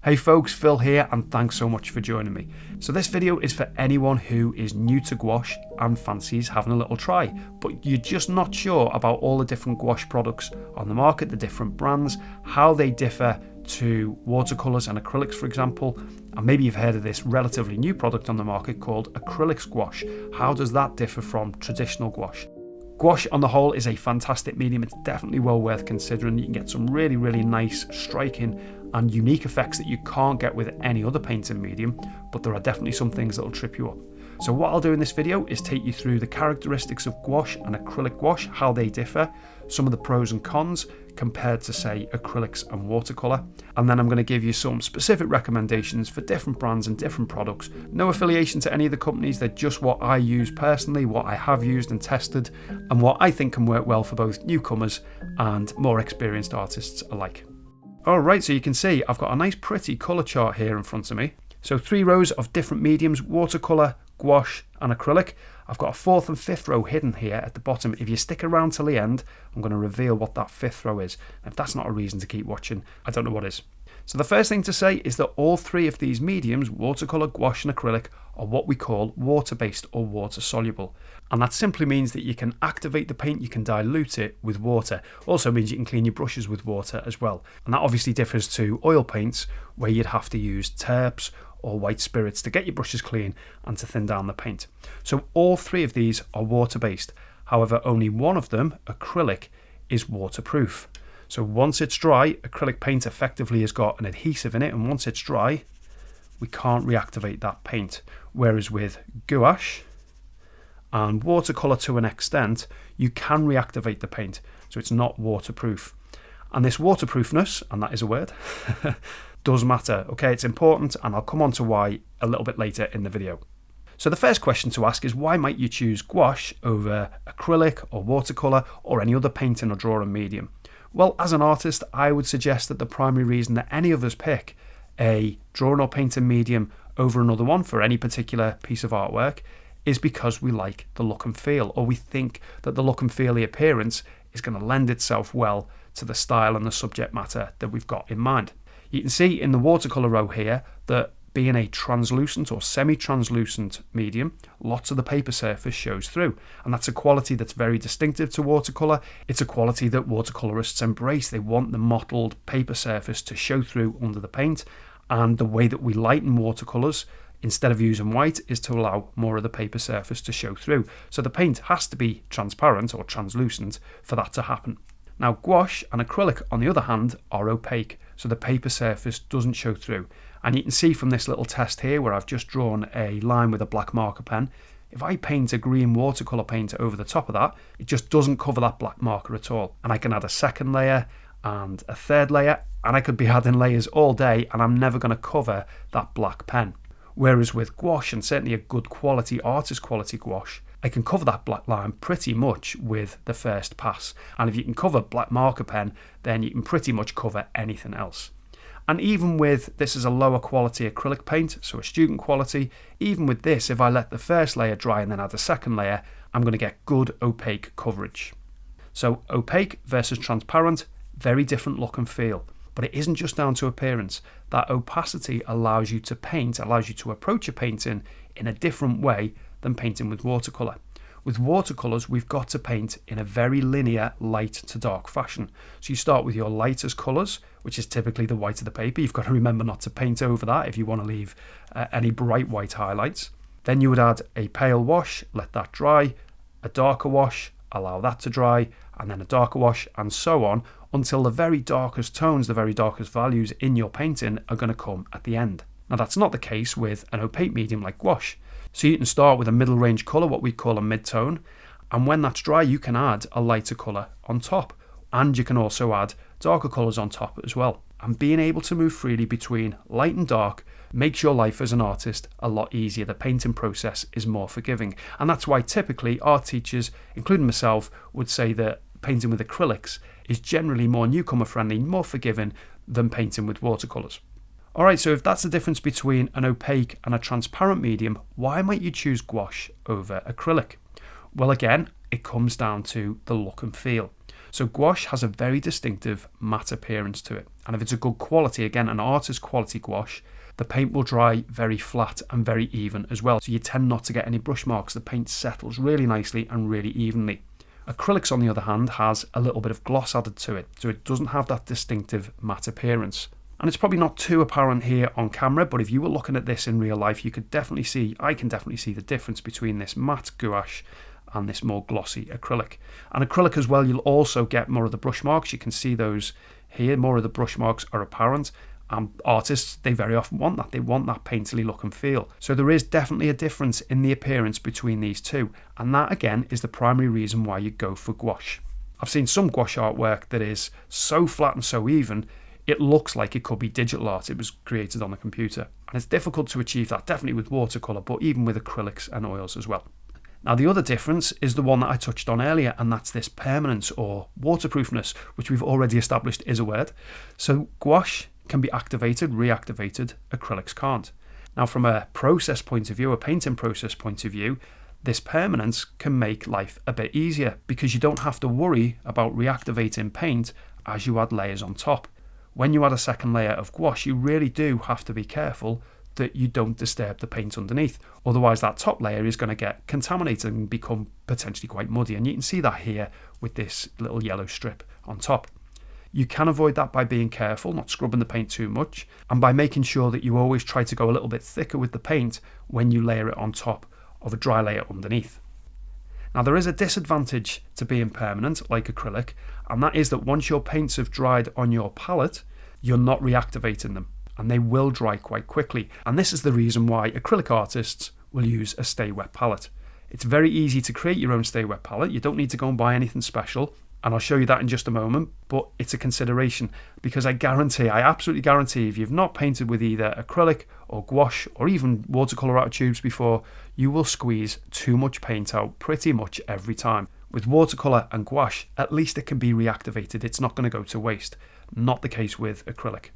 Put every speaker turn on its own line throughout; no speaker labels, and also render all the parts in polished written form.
Hey folks, Phil here, and thanks so much for joining me. So this video is for anyone who is new to gouache and fancies having a little try, but you're just not sure about all the different gouache products on the market, the different brands, how they differ to watercolours and acrylics, for example, and maybe you've heard of this relatively new product on the market called Acrylic Gouache. How does that differ from traditional gouache? Gouache on the whole is a fantastic medium. It's definitely well worth considering. You can get some really nice, striking and unique effects that you can't get with any other painting medium, but there are definitely some things that will trip you up. So what I'll do in this video is take you through the characteristics of gouache and acrylic gouache, how they differ, some of the pros and cons compared to, say, acrylics and watercolour, and then I'm going to give you some specific recommendations for different brands and different products. No affiliation to any of the companies, they're just what I use personally, what I have used and tested, and what I think can work well for both newcomers and more experienced artists alike. Alright, so you can see I've got a nice pretty colour chart here in front of me. So 3 rows of different mediums, watercolour, gouache and acrylic. I've got a 4th and 5th row hidden here at the bottom. If you stick around till the end, I'm going to reveal what that 5th row is. If that's not a reason to keep watching, I don't know what is. So the first thing to say is that all 3 of these mediums, watercolour, gouache and acrylic, are what we call water-based or water-soluble. And that simply means that you can activate the paint, you can dilute it with water. Also means you can clean your brushes with water as well. And that obviously differs to oil paints, where you'd have to use terps or white spirits to get your brushes clean and to thin down the paint. So all 3 of these are water-based. However, only one of them, acrylic, is waterproof. So once it's dry, acrylic paint effectively has got an adhesive in it, and once it's dry, we can't reactivate that paint. Whereas with gouache and watercolour to an extent, you can reactivate the paint, so it's not waterproof. And this waterproofness, and that is a word, does matter. Okay, it's important, and I'll come on to why a little bit later in the video. So the first question to ask is, why might you choose gouache over acrylic or watercolour or any other painting or drawing medium? Well, as an artist, I would suggest that the primary reason that any of us pick a drawing or painting medium over another one for any particular piece of artwork is because we like the look and feel, or we think that the look and feel, the appearance, is going to lend itself well to the style and the subject matter that we've got in mind. You can see in the watercolour row here that being a translucent or semi-translucent medium, lots of the paper surface shows through, and that's a quality that's very distinctive to watercolour. It's a quality that watercolourists embrace. They want the mottled paper surface to show through under the paint, and the way that we lighten watercolours, instead of using white, is to allow more of the paper surface to show through. So the paint has to be transparent or translucent for that to happen. Now gouache and acrylic, on the other hand, are opaque, so the paper surface doesn't show through. And you can see from this little test here where I've just drawn a line with a black marker pen, if I paint a green watercolour paint over the top of that, it just doesn't cover that black marker at all. And I can add a second layer and a third layer, and I could be adding layers all day and I'm never going to cover that black pen. Whereas with gouache, and certainly a good quality, artist quality gouache, I can cover that black line pretty much with the first pass. And if you can cover black marker pen, then you can pretty much cover anything else. And even with, this is a lower quality acrylic paint, so a student quality, even with this, if I let the first layer dry and then add a second layer, I'm going to get good opaque coverage. So opaque versus transparent, very different look and feel. But it isn't just down to appearance. That opacity allows you to paint, allows you to approach a painting in a different way than painting with watercolour. With watercolours, we've got to paint in a very linear light to dark fashion. So you start with your lightest colours, which is typically the white of the paper. You've got to remember not to paint over that if you want to leave any bright white highlights. Then you would add a pale wash, let that dry, a darker wash, allow that to dry, and then a darker wash, and so on, until the very darkest tones, the very darkest values in your painting are going to come at the end. Now that's not the case with an opaque medium like gouache. So you can start with a middle range colour, what we call a mid-tone, and when that's dry you can add a lighter colour on top, and you can also add darker colours on top as well. And being able to move freely between light and dark makes your life as an artist a lot easier. The painting process is more forgiving, and that's why typically art teachers, including myself, would say that painting with acrylics is generally more newcomer friendly, more forgiving than painting with watercolours. Alright, so if that's the difference between an opaque and a transparent medium, why might you choose gouache over acrylic? Well, again, it comes down to the look and feel. So gouache has a very distinctive matte appearance to it, And if it's a good quality, again, an artist quality gouache, the paint will dry very flat and very even as well. So you tend not to get any brush marks. The paint settles really nicely and really evenly. Acrylics, on the other hand, has a little bit of gloss added to it, so it doesn't have that distinctive matte appearance. And it's probably not too apparent here on camera, but if you were looking at this in real life, you could definitely see, I can definitely see the difference between this matte gouache and this more glossy acrylic. And acrylic as well, you'll also get more of the brush marks. You can see those here, more of the brush marks are apparent. Artists, they very often want that. They want that painterly look and feel. So there is definitely a difference in the appearance between these two. And that, again, is the primary reason why you go for gouache. I've seen some gouache artwork that is so flat and so even, it looks like it could be digital art. It was created on a computer. And it's difficult to achieve that, definitely with watercolour, but even with acrylics and oils as well. Now, the other difference is the one that I touched on earlier, and that's this permanence or waterproofness, which we've already established is a word. So gouache can be activated, reactivated, acrylics can't. Now, from a process point of view, a painting process point of view, this permanence can make life a bit easier because you don't have to worry about reactivating paint as you add layers on top. When you add a second layer of gouache, you really do have to be careful that you don't disturb the paint underneath. Otherwise, that top layer is going to get contaminated and become potentially quite muddy. And you can see that here with this little yellow strip on top. You can avoid that by being careful, not scrubbing the paint too much, and by making sure that you always try to go a little bit thicker with the paint when you layer it on top of a dry layer underneath. Now, there is a disadvantage to being permanent, like acrylic, and that is that once your paints have dried on your palette, you're not reactivating them, and they will dry quite quickly. And this is the reason why acrylic artists will use a stay wet palette. It's very easy to create your own stay wet palette. You don't need to go and buy anything special, and I'll show you that in just a moment, but it's a consideration because I absolutely guarantee if you've not painted with either acrylic or gouache or even watercolour out of tubes before, you will squeeze too much paint out pretty much every time. With watercolour and gouache, at least it can be reactivated. It's not going to go to waste. Not the case with acrylic.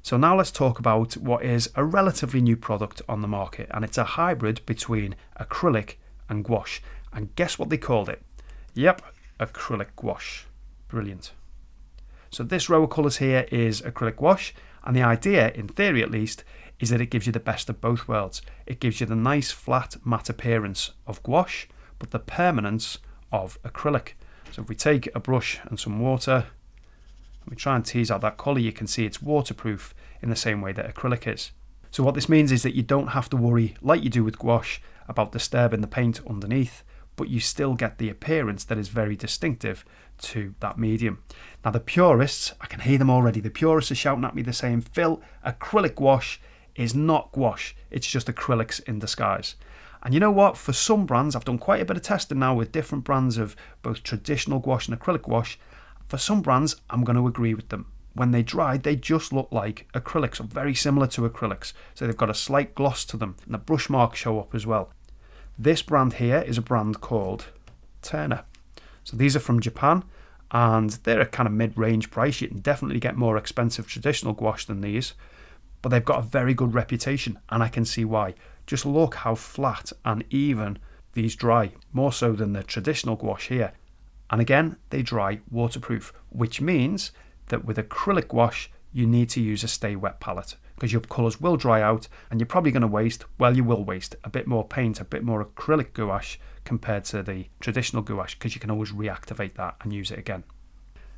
So now let's talk about what is a relatively new product on the market, and it's a hybrid between acrylic and gouache. And guess what they called it? Yep, acrylic gouache. Brilliant. So this row of colours here is acrylic gouache, and the idea, in theory at least, is that it gives you the best of both worlds. It gives you the nice flat matte appearance of gouache, but the permanence of acrylic. So if we take a brush and some water, and we try and tease out that colour, you can see it's waterproof in the same way that acrylic is. So what this means is that you don't have to worry, like you do with gouache, about disturbing the paint underneath, but you still get the appearance that is very distinctive to that medium. Now the purists, I can hear them already, the purists are shouting at me, they're saying, Phil, acrylic gouache is not gouache, it's just acrylics in disguise. And you know what, for some brands, I've done quite a bit of testing now with different brands of both traditional gouache and acrylic gouache. For some brands, I'm going to agree with them. When they dry, they just look like acrylics, or very similar to acrylics. So they've got a slight gloss to them, and the brush marks show up as well. This brand here is a brand called Turner. So these are from Japan, and they're a kind of mid-range price. You can definitely get more expensive traditional gouache than these, but they've got a very good reputation, and I can see why. Just look how flat and even these dry, more so than the traditional gouache here. And again, they dry waterproof, which means that with acrylic gouache, you need to use a stay wet palette because your colours will dry out and you're probably going to waste, well, you will waste a bit more paint, a bit more acrylic gouache compared to the traditional gouache because you can always reactivate that and use it again.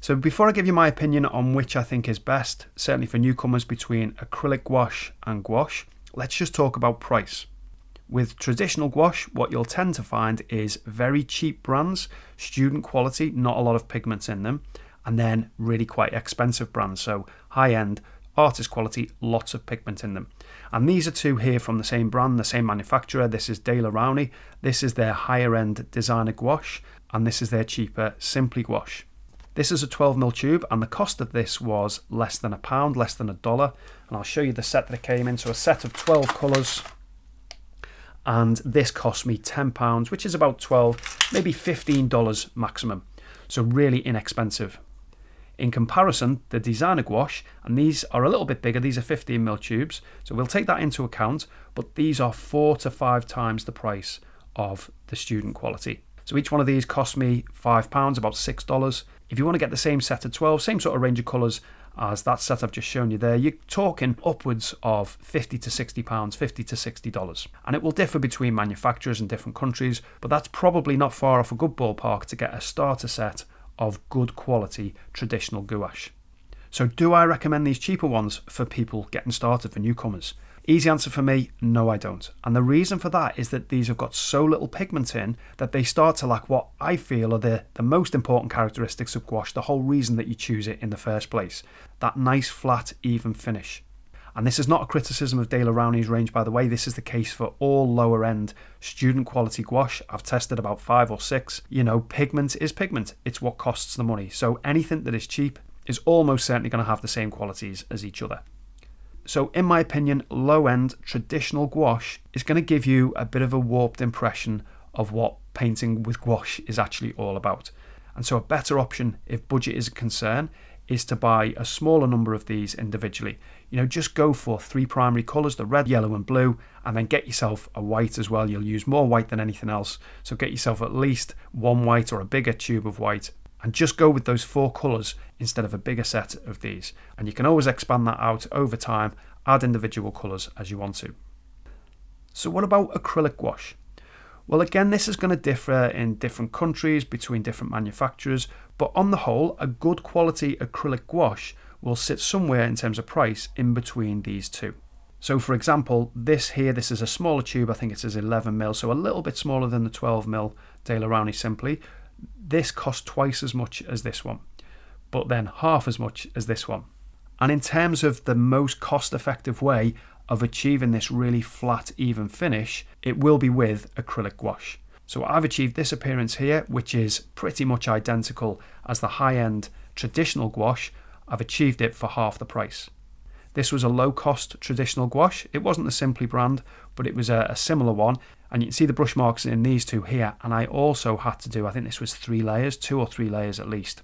So before I give you my opinion on which I think is best, certainly for newcomers between acrylic gouache and gouache, let's just talk about price. With traditional gouache, what you'll tend to find is very cheap brands, student quality, not a lot of pigments in them, and then really quite expensive brands, so high-end, artist quality, lots of pigment in them. And these are two here from the same brand, the same manufacturer. This is De La Rowney, this is their higher-end designer gouache, and this is their cheaper Simply gouache. This is a 12mm tube, and the cost of this was less than £1, less than $1, and I'll show you the set that it came in. So a set of 12 colours, and this cost me £10, which is about $12, maybe $15 maximum. So really inexpensive. In comparison, the designer gouache, and these are a little bit bigger, these are 15mm tubes, so we'll take that into account, but these are 4 to 5 times the price of the student quality. So each one of these cost me £5, about $6. If you want to get the same set of 12, same sort of range of colours, as that set I've just shown you there, you're talking upwards of £50 to £60, $50 to $60. And it will differ between manufacturers in different countries, but that's probably not far off a good ballpark to get a starter set of good quality traditional gouache. So do I recommend these cheaper ones for people getting started, for newcomers? Easy answer for me, no I don't. And the reason for that is that these have got so little pigment in that they start to lack what I feel are the most important characteristics of gouache, the whole reason that you choose it in the first place. That nice, flat, even finish. And this is not a criticism of Daler Rowney's range, by the way. This is the case for all lower end student quality gouache. I've tested about 5 or 6. You know, pigment is pigment. It's what costs the money. So anything that is cheap is almost certainly going to have the same qualities as each other. So in my opinion, low-end traditional gouache is going to give you a bit of a warped impression of what painting with gouache is actually all about. And so a better option, if budget is a concern, is to buy a smaller number of these individually. You know, just go for 3 primary colours, the red, yellow and blue, and then get yourself a white as well. You'll use more white than anything else. So get yourself at least one white or a bigger tube of white. And just go with those 4 colours instead of a bigger set of these. And you can always expand that out over time, add individual colours as you want to. So what about acrylic gouache? Well, again, this is going to differ in different countries, between different manufacturers, but on the whole, a good quality acrylic gouache will sit somewhere in terms of price in between these two. So for example, this is a smaller tube, I think it is 11mm, so a little bit smaller than the 12mm Daler Rowney Simply. This costs twice as much as this one, but then half as much as this one. And in terms of the most cost-effective way of achieving this really flat, even finish, it will be with acrylic gouache. So I've achieved this appearance here, which is pretty much identical as the high-end traditional gouache. I've achieved it for half the price. This was a low-cost traditional gouache. It wasn't the Simply brand, but it was a similar one. And you can see the brush marks in these two here. And I also had to do, I think this was 3 layers, 2 or 3 layers at least.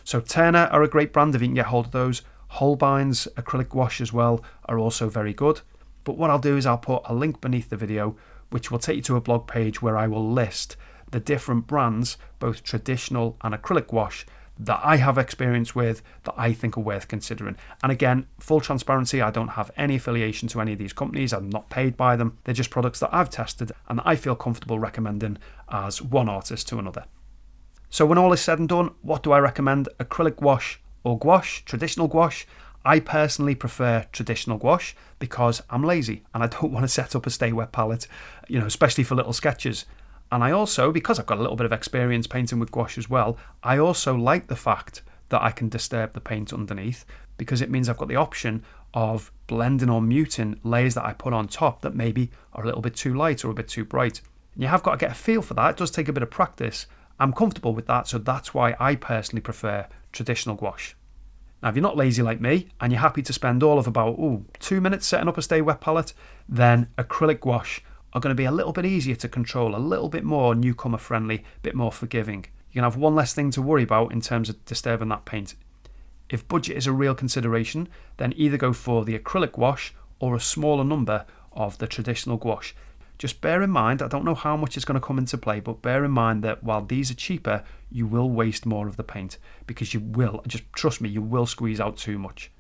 So Turner are a great brand if you can get hold of those. Holbein's acrylic gouache as well are also very good. But what I'll do is I'll put a link beneath the video, which will take you to a blog page where I will list the different brands, both traditional and acrylic gouache, that I have experience with, that I think are worth considering. And again, full transparency, I don't have any affiliation to any of these companies. I'm not paid by them. They're just products that I've tested and that I feel comfortable recommending as one artist to another. So when all is said and done, what do I recommend? Acrylic gouache or gouache, traditional gouache? I personally prefer traditional gouache because I'm lazy and I don't want to set up a stay wet palette, especially for little sketches. And I also, because I've got a little bit of experience painting with gouache as well, I also like the fact that I can disturb the paint underneath, because it means I've got the option of blending or muting layers that I put on top that maybe are a little bit too light or a bit too bright. And you have got to get a feel for that. It does take a bit of practice. I'm comfortable with that, so that's why I personally prefer traditional gouache. Now, if you're not lazy like me and you're happy to spend all of about 2 minutes setting up a stay wet palette, then acrylic gouache are going to be a little bit easier to control, a little bit more newcomer friendly, a bit more forgiving. You can have one less thing to worry about in terms of disturbing that paint. If budget is a real consideration, then either go for the acrylic gouache or a smaller number of the traditional gouache. Just bear in mind, I don't know how much is going to come into play, but bear in mind that while these are cheaper, you will waste more of the paint, because you will, just trust me, you will squeeze out too much.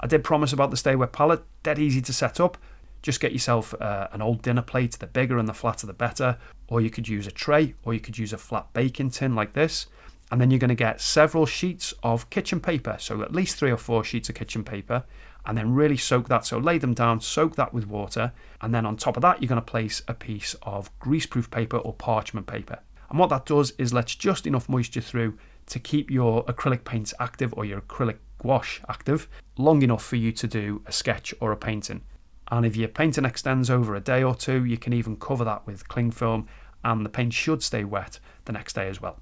I did promise about the stay wet palette, dead easy to set up. Just get yourself an old dinner plate, the bigger and the flatter the better, or you could use a tray, or you could use a flat baking tin like this, and then you're going to get several sheets of kitchen paper, so at least 3 or 4 sheets of kitchen paper, and then really soak that, so lay them down, soak that with water, and then on top of that you're going to place a piece of greaseproof paper or parchment paper. And what that does is lets just enough moisture through to keep your acrylic paints active, or your acrylic gouache active, long enough for you to do a sketch or a painting. And if your painting extends over a day or 2, you can even cover that with cling film, and the paint should stay wet the next day as well.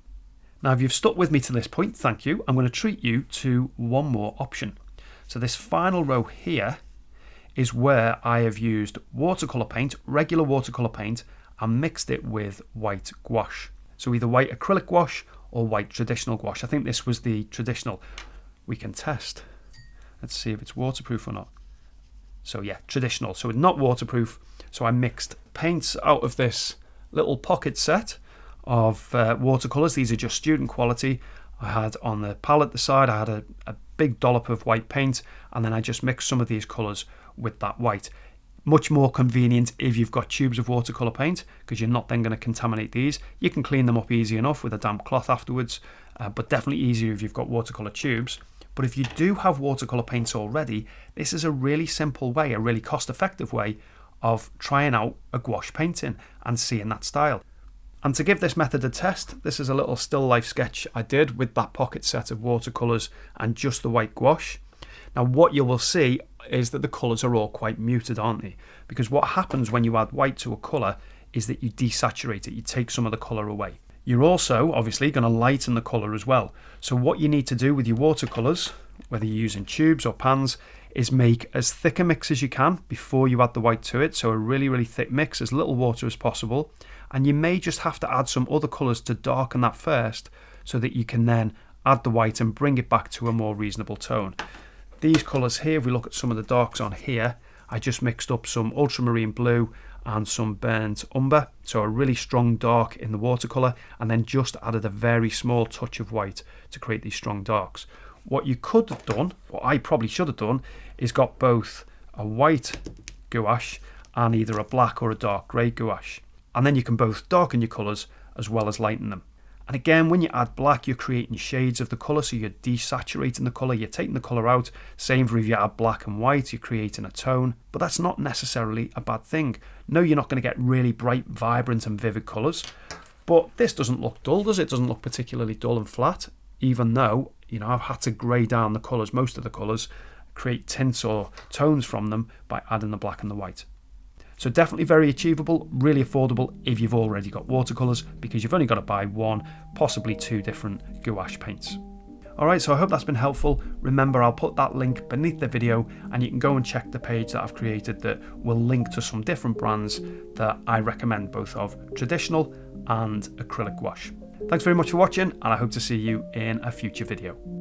Now, if you've stuck with me to this point, thank you. I'm going to treat you to one more option. So this final row here is where I have used watercolour paint, regular watercolour paint, and mixed it with white gouache. So either white acrylic gouache or white traditional gouache. I think this was the traditional. We can test. Let's see if it's waterproof or not. So yeah, traditional, so not waterproof. So I mixed paints out of this little pocket set of watercolours. These are just student quality. I had on the palette the side, I had a big dollop of white paint, and then I just mix some of these colours with that white. Much more convenient if you've got tubes of watercolour paint, because you're not then going to contaminate these. You can clean them up easy enough with a damp cloth afterwards, but definitely easier if you've got watercolour tubes. But if you do have watercolour paints already, this is a really simple way, a really cost-effective way of trying out a gouache painting and seeing that style. And to give this method a test, this is a little still life sketch I did with that pocket set of watercolours and just the white gouache. Now what you will see is that the colours are all quite muted, aren't they? Because what happens when you add white to a colour is that you desaturate it, you take some of the colour away. You're also obviously going to lighten the colour as well. So what you need to do with your watercolours, whether you're using tubes or pans, is make as thick a mix as you can before you add the white to it. So a really thick mix, as little water as possible. And you may just have to add some other colours to darken that first, so that you can then add the white and bring it back to a more reasonable tone. These colours here, if we look at some of the darks on here, I just mixed up some ultramarine blue and some burnt umber, so a really strong dark in the watercolour, and then just added a very small touch of white to create these strong darks. What you could have done, what I probably should have done, is got both a white gouache and either a black or a dark grey gouache. And then you can both darken your colours as well as lighten them. And again, when you add black, you're creating shades of the colour, so you're desaturating the colour, you're taking the colour out. Same for if you add black and white, you're creating a tone. But that's not necessarily a bad thing. No, you're not going to get really bright, vibrant and vivid colours. But this doesn't look dull, does it? It doesn't look particularly dull and flat, even though, you know, I've had to grey down the colours, most of the colours, create tints or tones from them by adding the black and the white. So definitely very achievable, really affordable if you've already got watercolours, because you've only got to buy one, possibly two different gouache paints. Alright, so I hope that's been helpful. Remember, I'll put that link beneath the video and you can go and check the page that I've created that will link to some different brands that I recommend, both of traditional and acrylic gouache. Thanks very much for watching, and I hope to see you in a future video.